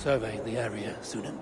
survey the area, Sunan.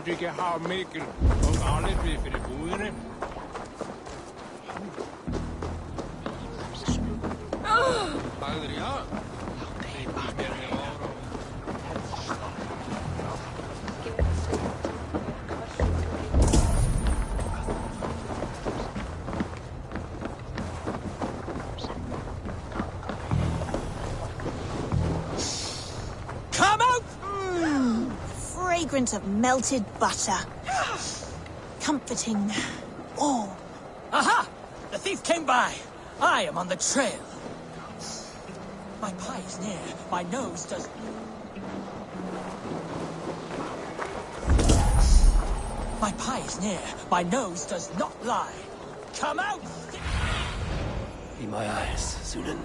Det kan have Mikkel og alle blive for det budene. Fragrance of melted butter. Comforting. Warm. Aha! The thief came by. I am on the trail. My pie is near. My nose does... My pie is near. My nose does not lie. Come out! Be my eyes, Sunan.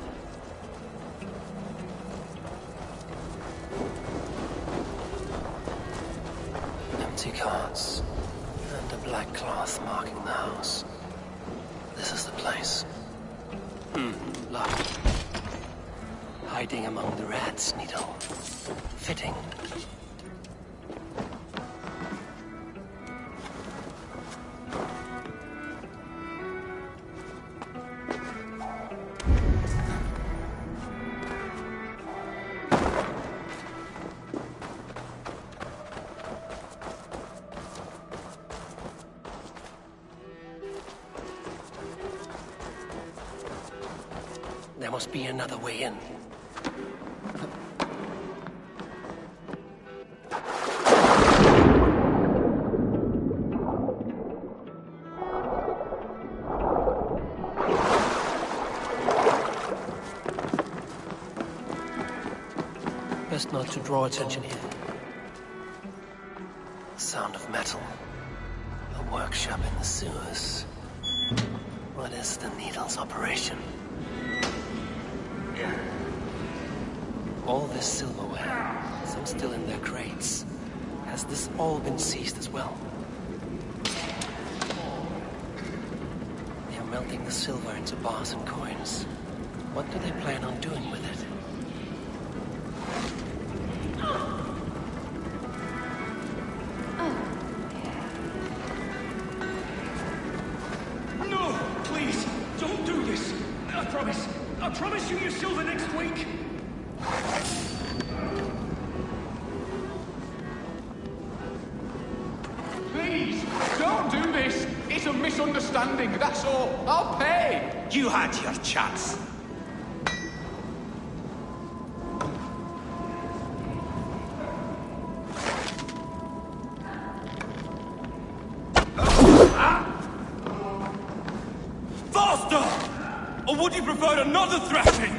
Empty carts, and a black cloth marking the house. This is the place. Locked. Hiding among the rat's needle. Fitting. There must be another way in. Best not to draw attention here. Sound of metal. A workshop in the sewers. What is the needle's operation? All this silverware, some still in their crates. Has this all been seized as well? They are melting the silver into bars and coins. What do they plan on doing with it? No! Please! Don't do this! I promise you your silver next week! Please! Don't do this! It's a misunderstanding, that's all! I'll pay! You had your chance. Or would you prefer another thrashing?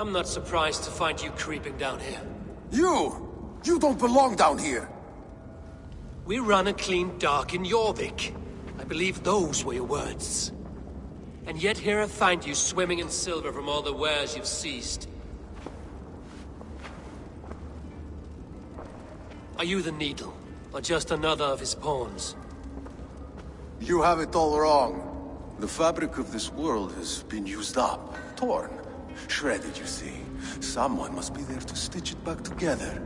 I'm not surprised to find you creeping down here. You don't belong down here! We run a clean dock in Jorvik. I believe those were your words. And yet here I find you swimming in silver from all the wares you've seized. Are you the Needle, or just another of his pawns? You have it all wrong. The fabric of this world has been used up, torn, shredded, you see. Someone must be there to stitch it back together.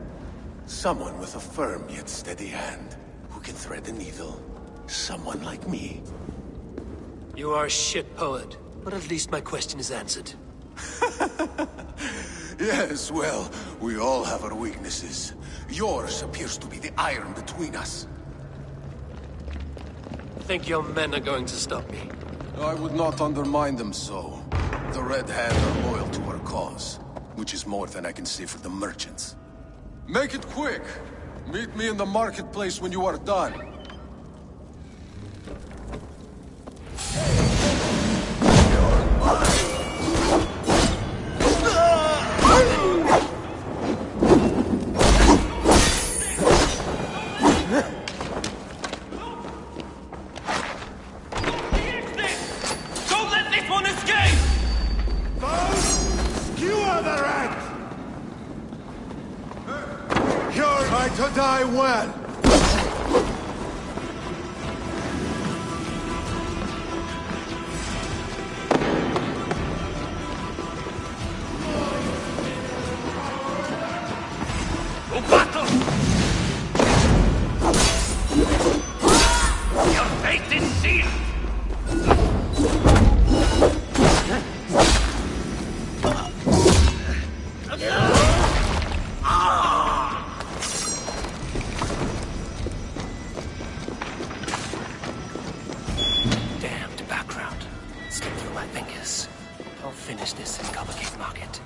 Someone with a firm yet steady hand, who can thread a needle. Someone like me. You are a shit poet, but at least my question is answered. Yes, well, we all have our weaknesses. Yours appears to be the iron between us. Think your men are going to stop me? I would not undermine them so. The Red Hand are loyal to our cause, which is more than I can say for the merchants. Make it quick! Meet me in the marketplace when you are done. To die well! To battle! Your fate is sealed! Finish this in Coppercake Market.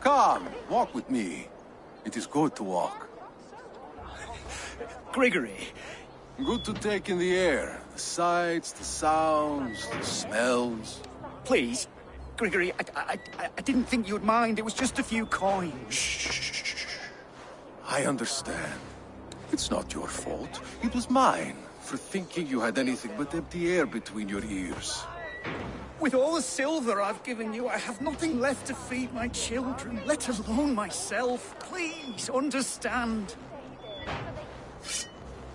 Come, walk with me. It is good to walk. Grigory. Good to take in the air. The sights, the sounds, the smells. Please, Grigory, I didn't think you'd mind. It was just a few coins. Shh. I understand. It's not your fault. It was mine, for thinking you had anything but empty air between your ears. With all the silver I've given you, I have nothing left to feed my children, let alone myself. Please, understand.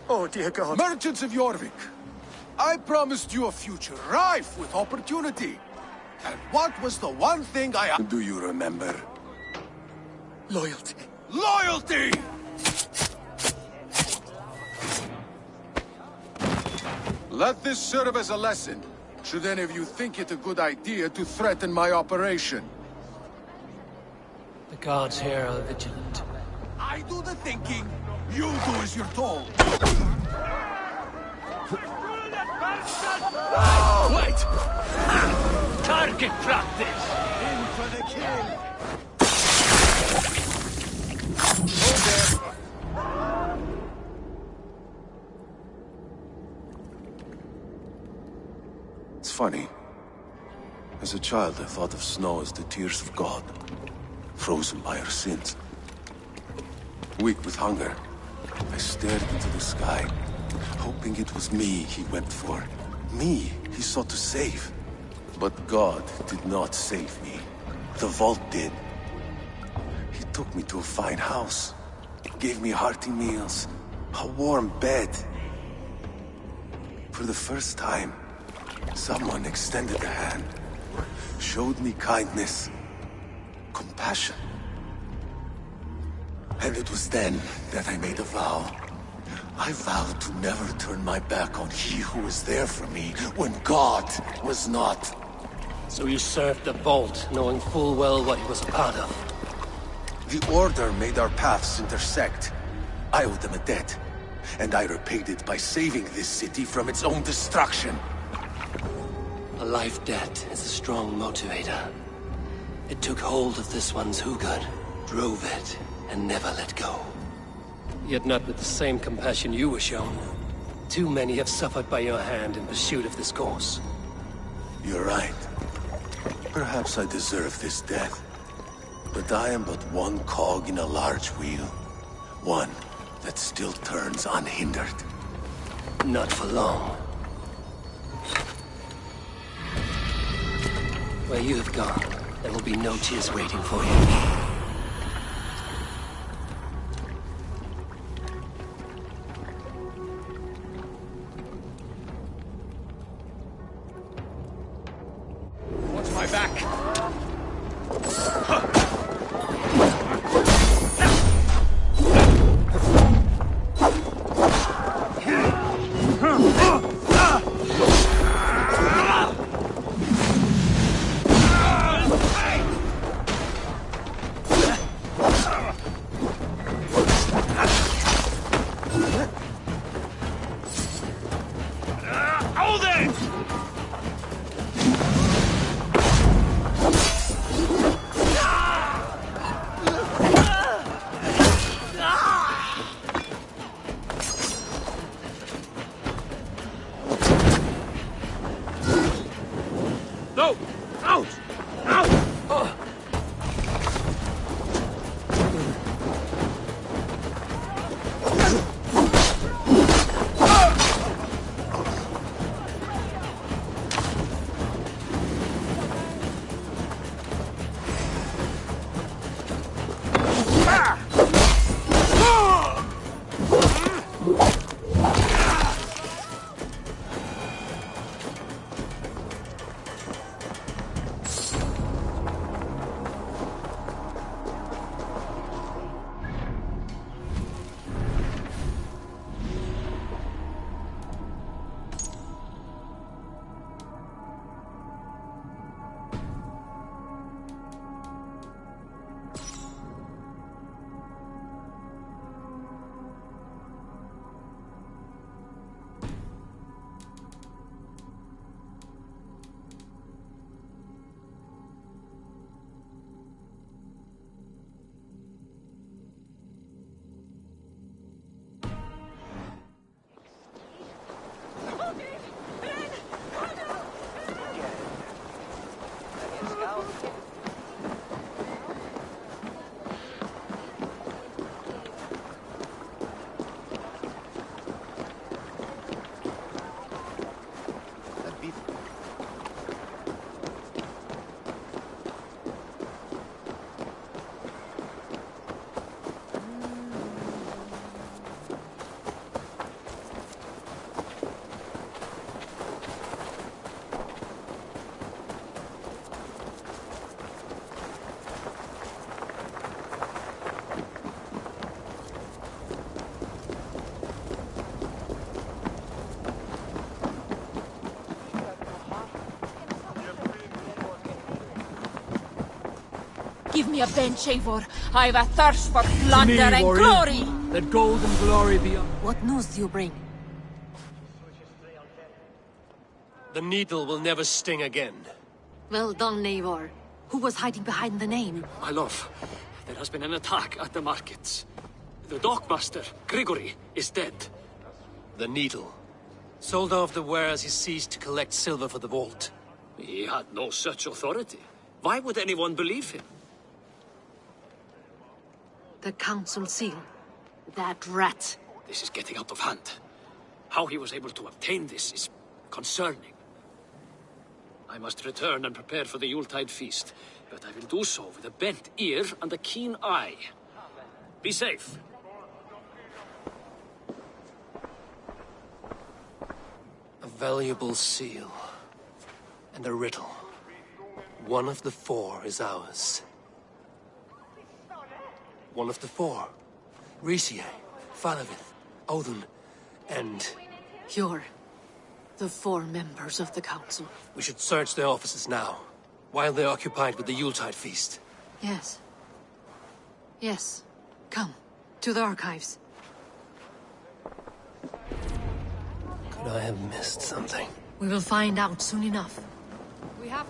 Oh, dear God. Merchants of Jorvik, I promised you a future rife with opportunity. And what was the one thing I... Do you remember? Loyalty. Loyalty! Let this serve as a lesson. Should any of you think it a good idea to threaten my operation? The guards here are vigilant. I do the thinking, you do as you're told. Wait! Target practice! In for the kill. It's funny. As a child, I thought of snow as the tears of God, frozen by our sins. Weak with hunger, I stared into the sky, hoping it was me he wept for. Me he sought to save. But God did not save me. The vault did. He took me to a fine house, gave me hearty meals, a warm bed. For the first time, someone extended a hand, showed me kindness, compassion. And it was then that I made a vow. I vowed to never turn my back on he who was there for me when God was not. So you served the Vault, knowing full well what he was a part of. The Order made our paths intersect. I owed them a debt, and I repaid it by saving this city from its own destruction. A life debt is a strong motivator. It took hold of this one's Hugad, drove it, and never let go. Yet not with the same compassion you were shown. Too many have suffered by your hand in pursuit of this course. You're right. Perhaps I deserve this death. But I am but one cog in a large wheel. One that still turns unhindered. Not for long. Where you have gone, there will be no tears waiting for you. My back. Hold it! No! Out! Out! Give me a bench, Eivor. I've a thirst for plunder and glory! Let gold and glory be on. What news do you bring? The needle will never sting again. Well done, Eivor. Who was hiding behind the name? My love, there has been an attack at the markets. The dockmaster, Grigory, is dead. The needle. Sold off the wares he seized to collect silver for the vault. He had no such authority. Why would anyone believe him? The council seal. That rat. This is getting out of hand. How he was able to obtain this is concerning. I must return and prepare for the Yuletide feast, but I will do so with a bent ear and a keen eye. Be safe. A valuable seal. And a riddle. One of the four is ours. One of the four. Risier, Falavith, Odin, end? You're the 4 members of the council. We should search their offices now, while they're occupied with the Yuletide feast. Yes. Yes. Come, to the archives. Could I have missed something? We will find out soon enough. We have...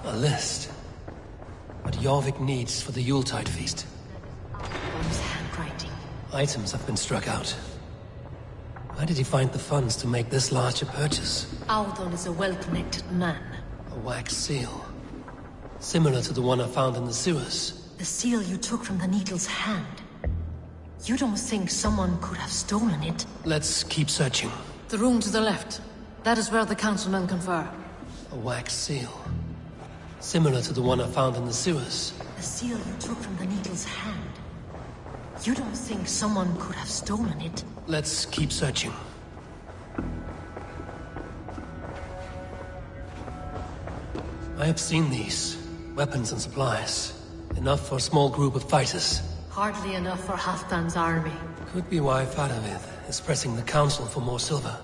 A list. What Jorvik needs for the Yuletide feast. His handwriting. Items have been struck out. Where did he find the funds to make this large a purchase? Audon is a well-connected man. A wax seal. Similar to the one I found in the sewers. The seal you took from the Needle's hand. You don't think someone could have stolen it? Let's keep searching. The room to the left. That is where the councilmen confer. A wax seal. Similar to the one I found in the sewers. The seal you took from the Needle's hand. You don't think someone could have stolen it? Let's keep searching. I have seen these. Weapons and supplies. Enough for a small group of fighters. Hardly enough for Halfdan's army. Could be why Faravid is pressing the council for more silver.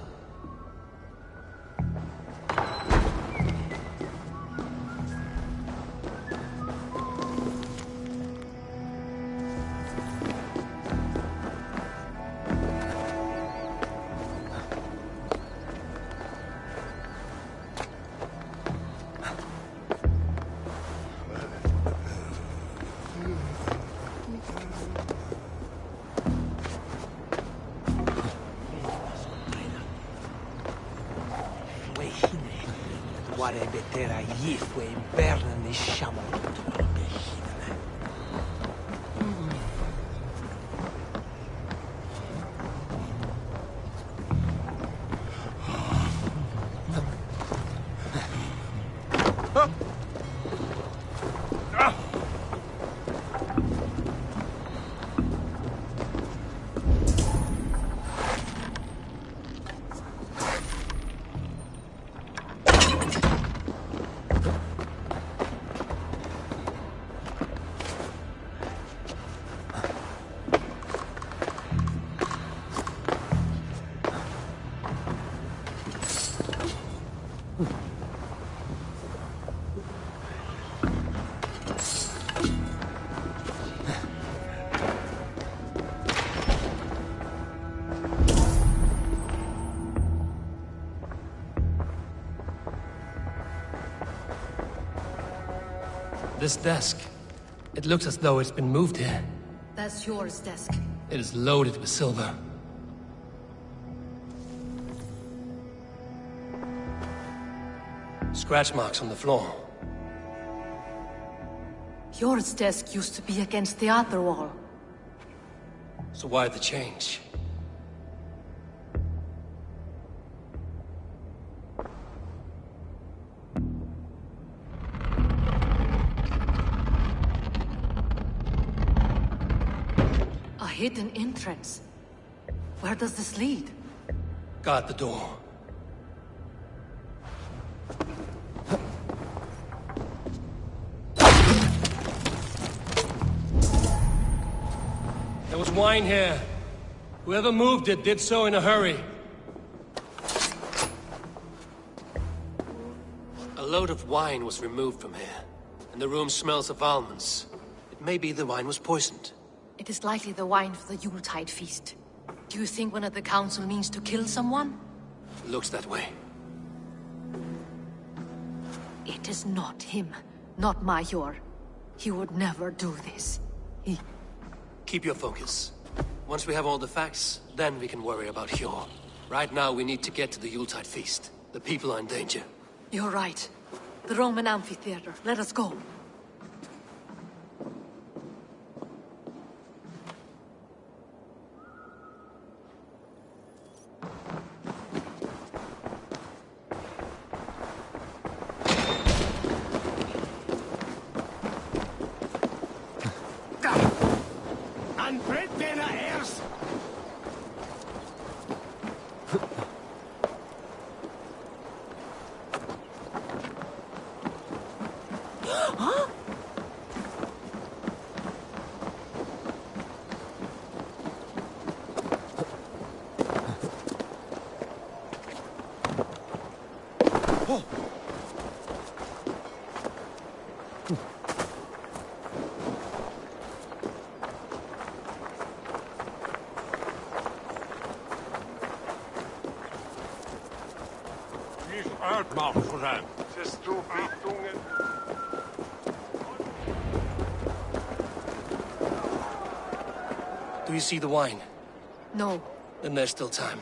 This desk. It looks as though it's been moved here. That's yours, desk. It is loaded with silver. Scratch marks on the floor. Yours desk used to be against the other wall. So why the change? A hidden entrance. Where does this lead? Guard the door. There was wine here. Whoever moved it did so in a hurry. A load of wine was removed from here, and the room smells of almonds. It may be the wine was poisoned. It is likely the wine for the Yuletide feast. Do you think one of the council means to kill someone? Looks that way. It is not him, not Major. He would never do this. Keep your focus. Once we have all the facts, then we can worry about Hjor. Right now, we need to get to the Yuletide feast. The people are in danger. You're right. The Roman amphitheater. Let us go. Do you see the wine? No. Then there's still time.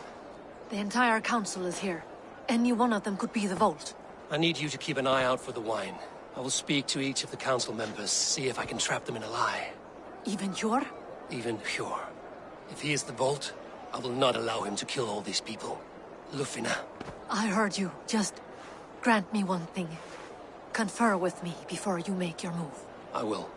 The entire council is here. Any one of them could be the vault. I need you to keep an eye out for the wine. I will speak to each of the council members, see if I can trap them in a lie. Even Hjor? Even Hjor. If he is the vault, I will not allow him to kill all these people. Lufina. I heard you. Just grant me one thing. Confer with me before you make your move. I will.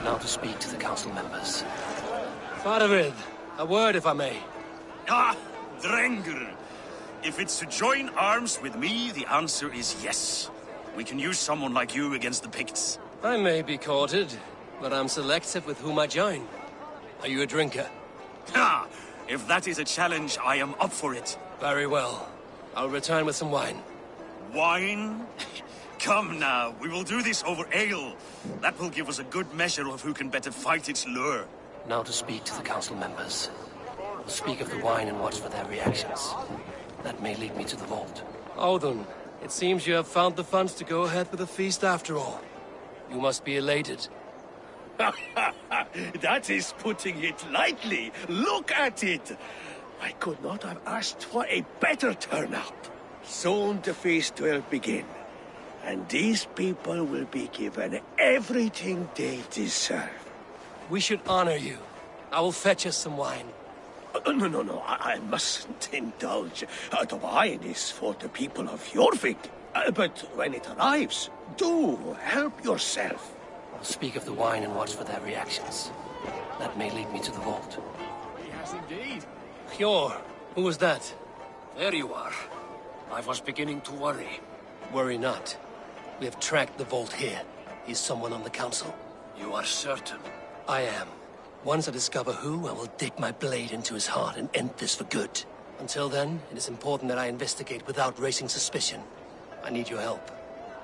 Now to speak to the council members. Faravid, a word if I may. Ah, Drengr. If it's to join arms with me, the answer is yes. We can use someone like you against the Picts. I may be courted, but I'm selective with whom I join. Are you a drinker? Ha! If that is a challenge, I am up for it. Very well. I'll return with some wine. Wine? Come now, we will do this over ale. That will give us a good measure of who can better fight its lure. Now to speak to the council members. I'll speak of the wine and watch for their reactions. That may lead me to the vault. Audun, it seems you have found the funds to go ahead with the feast after all. You must be elated. That is putting it lightly. Look at it. I could not have asked for a better turnout. Soon the feast will begin. And these people will be given everything they deserve. We should honor you. I will fetch us some wine. No, I mustn't indulge. The wine is for the people of Jorvik. But when it arrives, do help yourself. I'll speak of the wine and watch for their reactions. That may lead me to the vault. He has indeed. Hjor, who was that? There you are. I was beginning to worry. Worry not. We have tracked the vault here. He's someone on the council. You are certain? I am. Once I discover who, I will dig my blade into his heart and end this for good. Until then, it is important that I investigate without raising suspicion. I need your help.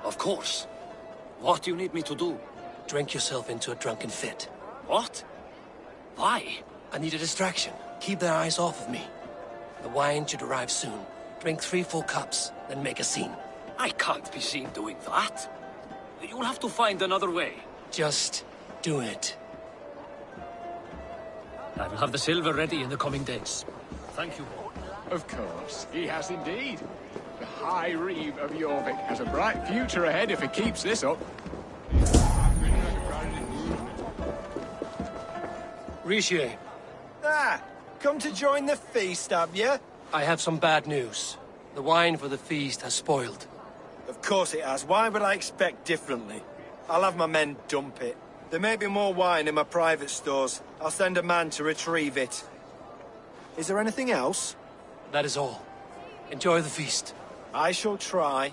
Of course. What do you need me to do? Drink yourself into a drunken fit. What? Why? I need a distraction. Keep their eyes off of me. The wine should arrive soon. Drink 3 full cups, then make a scene. I can't be seen doing that. You'll have to find another way. Just do it. I will have the silver ready in the coming days. Thank you. Of course, he has indeed. The High Reeve of Jorvik has a bright future ahead if he keeps this up. Rishi. Ah, come to join the feast, have you? I have some bad news. The wine for the feast has spoiled. Of course it has. Why would I expect differently? I'll have my men dump it. There may be more wine in my private stores. I'll send a man to retrieve it. Is there anything else? That is all. Enjoy the feast. I shall try.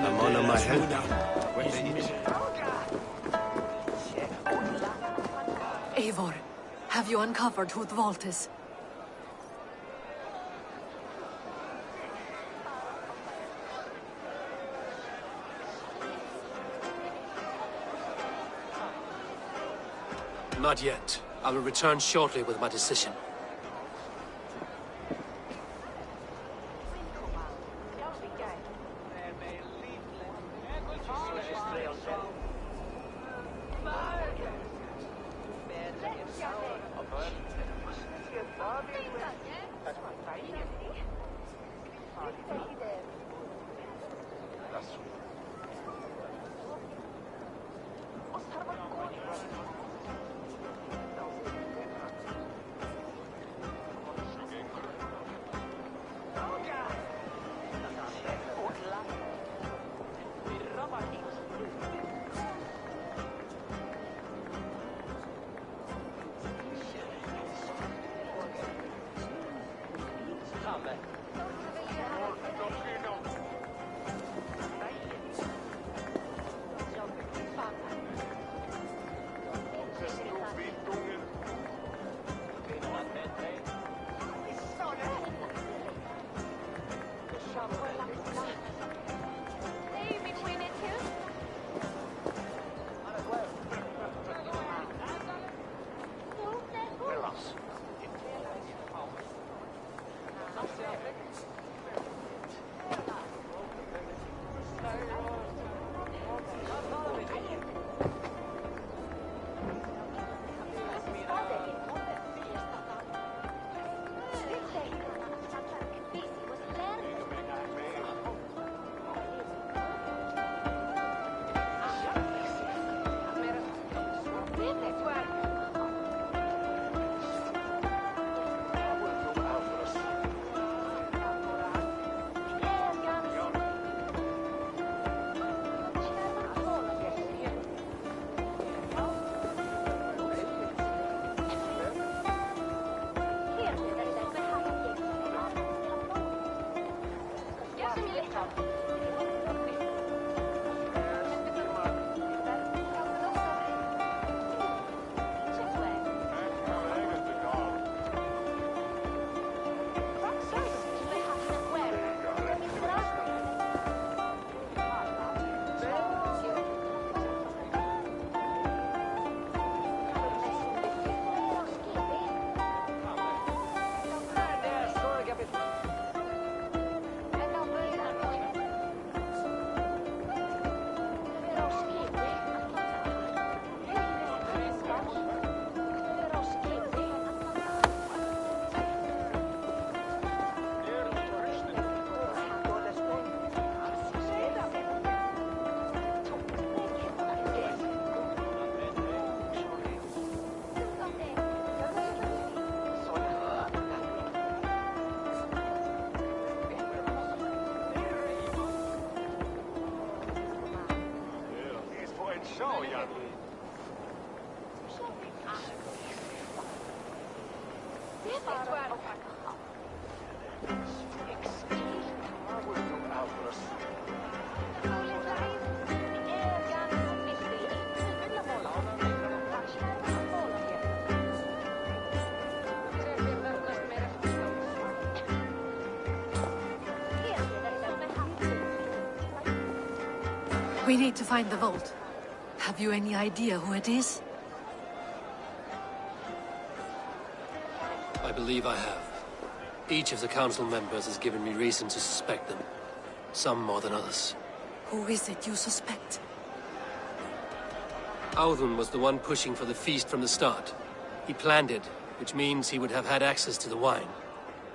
I'm on my head. Eivor, have you uncovered who the vault is? Not yet. I will return shortly with my decision. We need to find the vault. Have you any idea who it is? I believe I have. Each of the council members has given me reason to suspect them. Some more than others. Who is it you suspect? Auðun was the one pushing for the feast from the start. He planned it, which means he would have had access to the wine.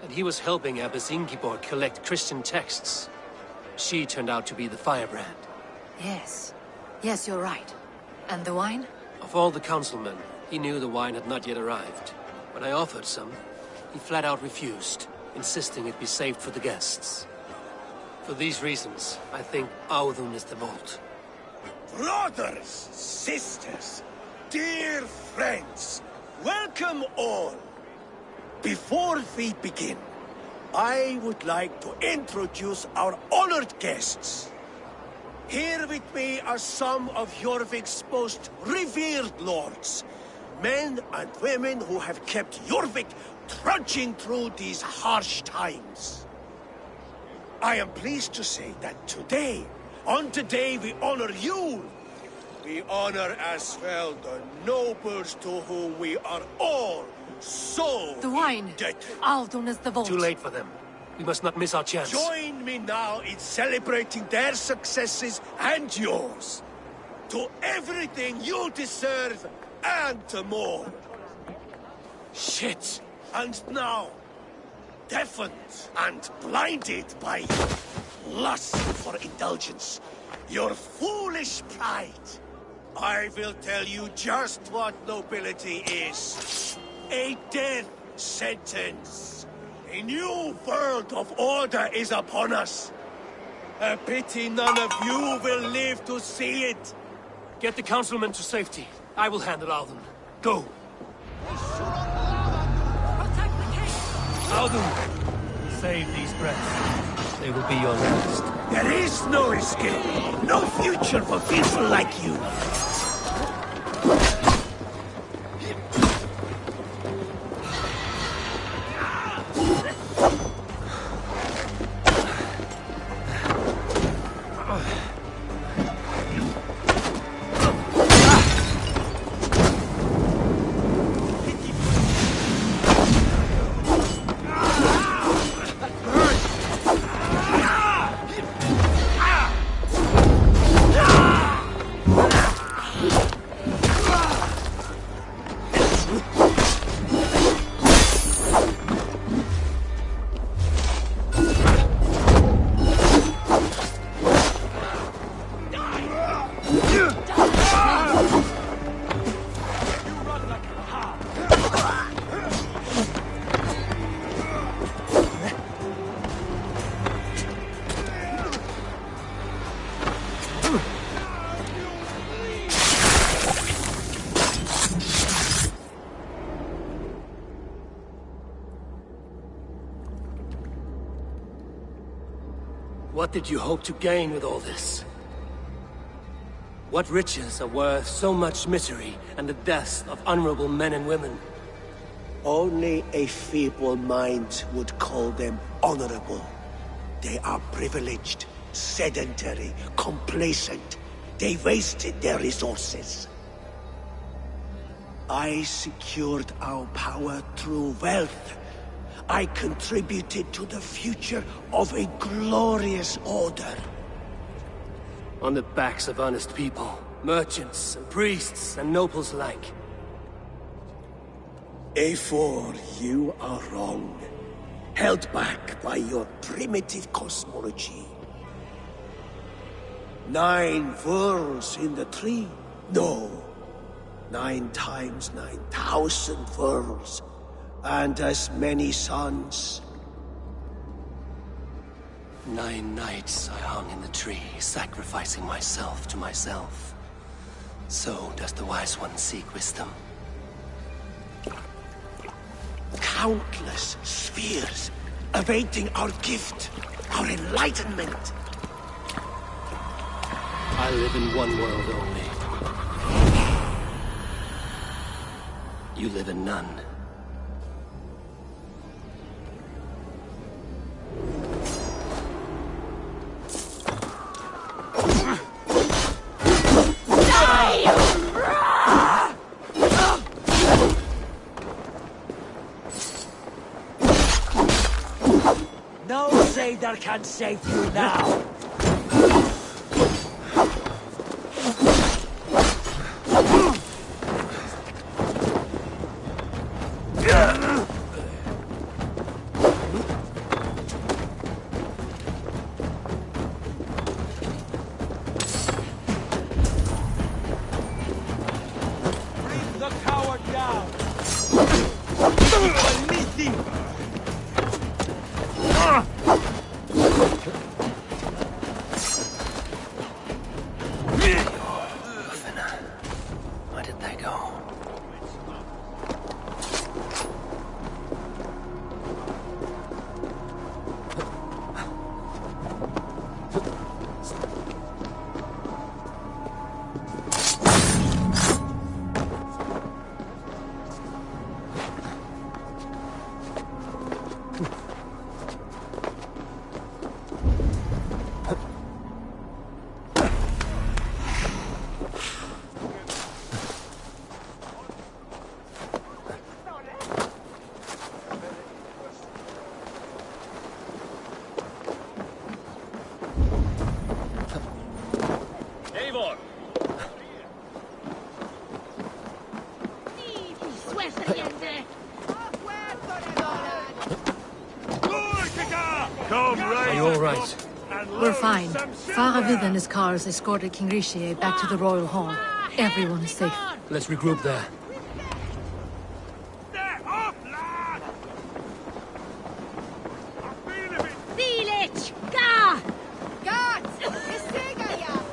And he was helping Abbess Ingeborg collect Christian texts. She turned out to be the firebrand. Yes. Yes, you're right. And the wine? Of all the councilmen, he knew the wine had not yet arrived. When I offered some, he flat out refused, insisting it be saved for the guests. For these reasons, I think Auðun is the vault. Brothers, sisters, dear friends, welcome all. Before we begin, I would like to introduce our honored guests. Here with me are some of Jorvik's most revered lords. Men and women who have kept Jorvik trudging through these harsh times. I am pleased to say that today, on the day we honor you, We honor as well the nobles to whom we are all so The wine! indebted. Aldon is the vault. Too late for them. We must not miss our chance. Join me now in celebrating their successes and yours. To everything you deserve and more. Shit! And now, deafened and blinded by lust for indulgence, your foolish pride, I will tell you just what nobility is. A death sentence. A new world of order is upon us. A pity none of you will live to see it. Get the councilman to safety. I will handle Alden. Go! Alden! Save these breaths. They will be your last. There is no escape. No future for people like you. What did you hope to gain with all this? What riches are worth so much misery and the deaths of honorable men and women? Only a feeble mind would call them honorable. They are privileged, sedentary, complacent. They wasted their resources. I secured our power through wealth. I contributed to the future of a glorious order. On the backs of honest people, merchants and priests and nobles alike. A4, you are wrong. Held back by your primitive cosmology. 9 worlds in the tree? No. 9 times 9,000 worlds. And as many suns. 9 nights I hung in the tree, sacrificing myself to myself. So does the wise one seek wisdom. Countless spheres, awaiting our gift, our enlightenment. I live in one world only. You live in none. No Zader can save you now! Bring the coward down! Where did they go? all right? We're fine. Faravid and his cars escorted King Rishi back to the Royal Hall. Everyone is safe. Let's regroup there. Village! Ga! Guards! Istegaya!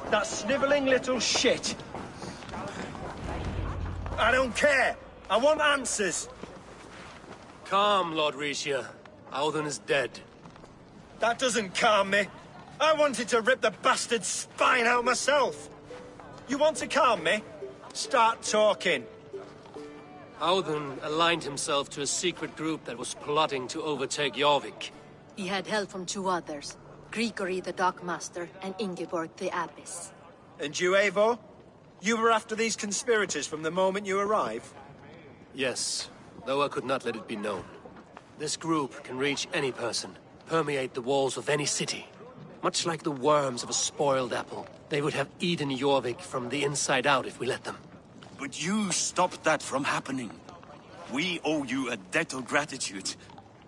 That snivelling little shit. I don't care. I want answers. Calm, Lord Rishi. Alden is dead. That doesn't calm me. I wanted to rip the bastard's spine out myself. You want to calm me? Start talking. Alden aligned himself to a secret group that was plotting to overtake Jorvik. He had help from two others. Grigory the Dockmaster and Ingeborg the Abbess. And you, Eivor? You were after these conspirators from the moment you arrived? Yes, though I could not let it be known. This group can reach any person, permeate the walls of any city. Much like the worms of a spoiled apple, they would have eaten Jorvik from the inside out if we let them. But you stopped that from happening. We owe you a debt of gratitude.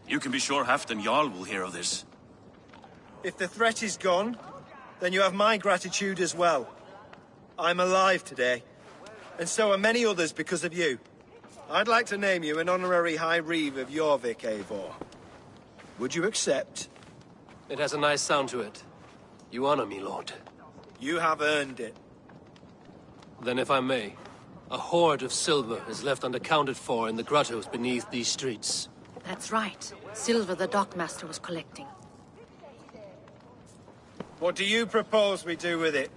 You can be sure Halfdan Jarl will hear of this. If the threat is gone, then you have my gratitude as well. I'm alive today, and so are many others because of you. I'd like to name you an honorary High Reeve of Jorvik, Eivor. Would you accept? It has a nice sound to it. You honor me, Lord. You have earned it. Then if I may, a hoard of silver is left unaccounted for in the grottos beneath these streets. That's right. Silver the Dockmaster was collecting. What do you propose we do with it?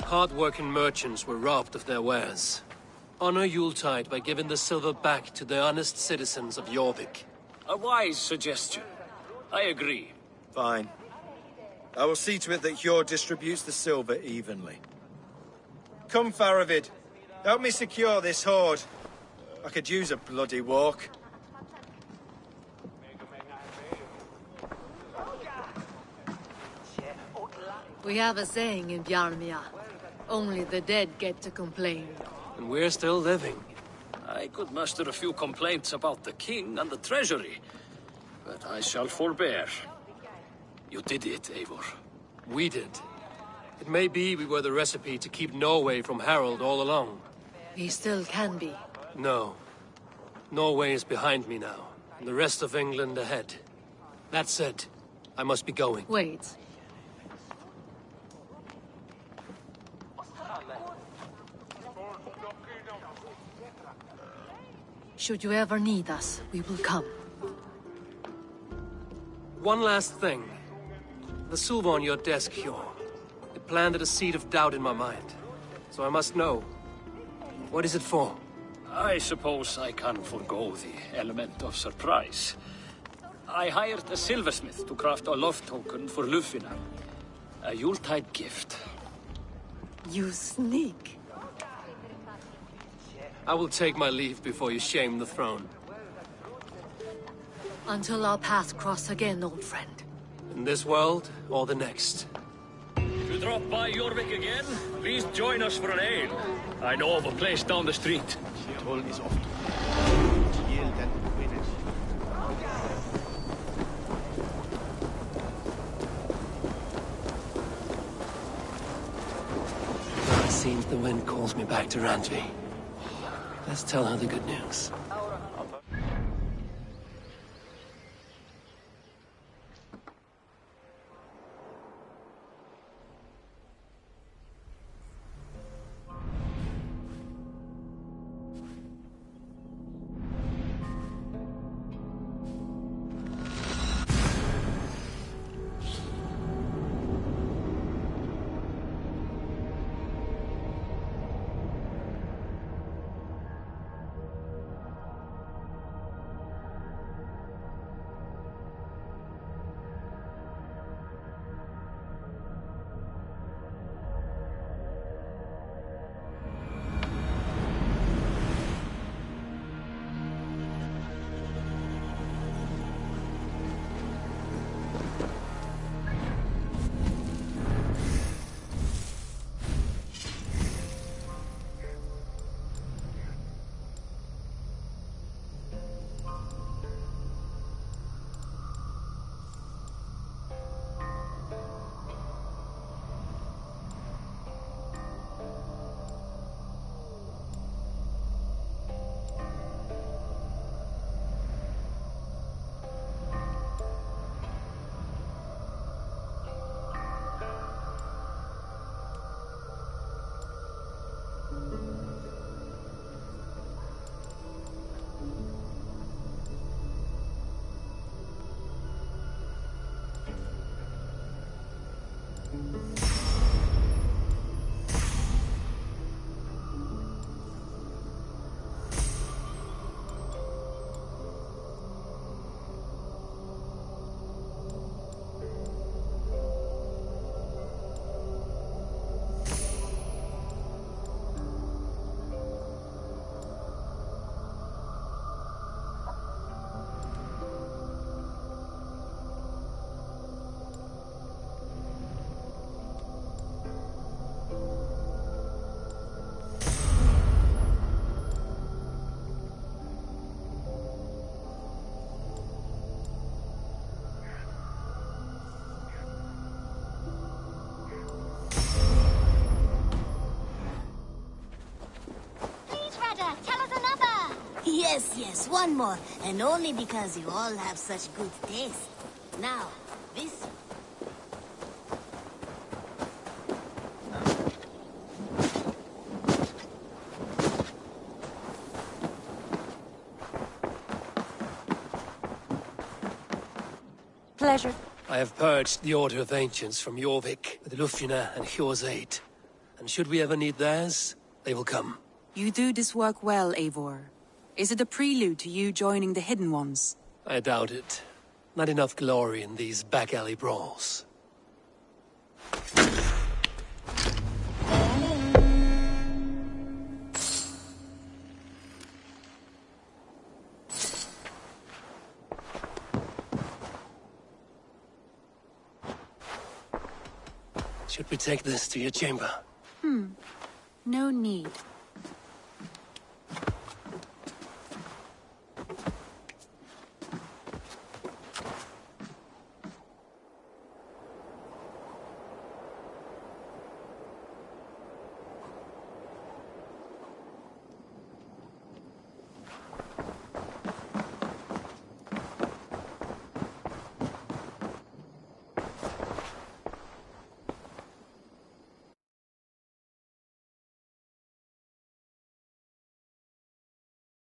Hard-working merchants were robbed of their wares. Honor Yuletide by giving the silver back to the honest citizens of Jorvik. A wise suggestion. I agree. Fine. I will see to it that Hjord distributes the silver evenly. Come, Faravid. Help me secure this hoard. I could use a bloody walk. We have a saying in Bjarmia. Only the dead get to complain. And we're still living. I could muster a few complaints about the king and the treasury, but I shall forbear. You did it, Eivor. We did. It may be we were the recipe to keep Norway from Harald all along. We still can be. No. Norway is behind me now, and the rest of England ahead. That said, I must be going. Wait. Should you ever need us, we will come. One last thing. The silver on your desk, Hjord. It planted a seed of doubt in my mind. So I must know. What is it for? I suppose I can forego the element of surprise. I hired a silversmith to craft a love token for Lufina. A Yuletide gift. You sneak. I will take my leave before you shame the throne. Until our paths cross again, old friend. In this world, or the next. If you drop by Jorvik again, please join us for an ale. I know of a place down the street. It seems the wind calls me back to Randvi. Let's tell her the good news. Yes, yes, one more. And only because you all have such good taste. Now, this... Pleasure. I have purged the Order of Ancients from Jorvik with Lufina and Hjor's aid. And should we ever need theirs, they will come. You do this work well, Eivor. Is it a prelude to you joining the Hidden Ones? I doubt it. Not enough glory in these back-alley brawls. Should we take this to your chamber? No need.